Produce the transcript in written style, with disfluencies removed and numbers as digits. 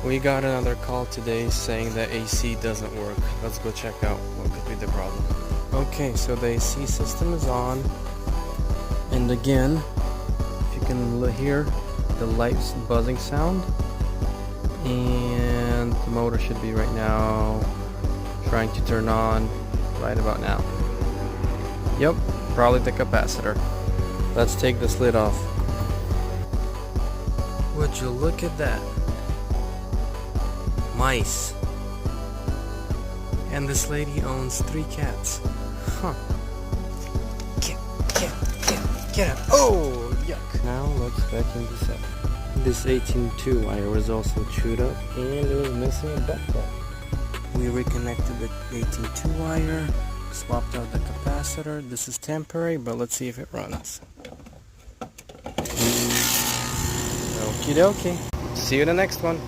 We got another call today saying that AC doesn't work. Let's go check out what could be the problem. Okay, so the AC system is on. And again, if you can hear the lights buzzing sound. And the motor should be right now trying to turn on right about now. Yep, probably the capacitor. Let's take this lid off. Would you look at that? Mice. And this lady owns 3 cats. Huh. Get out. Oh, yuck. Now let's vacuum this up. This 18-2 wire was also chewed up and it was missing a butt plug. We reconnected the 18-2 wire, swapped out the capacitor. This is temporary, but let's see if it runs. Okie dokie. See you in the next one.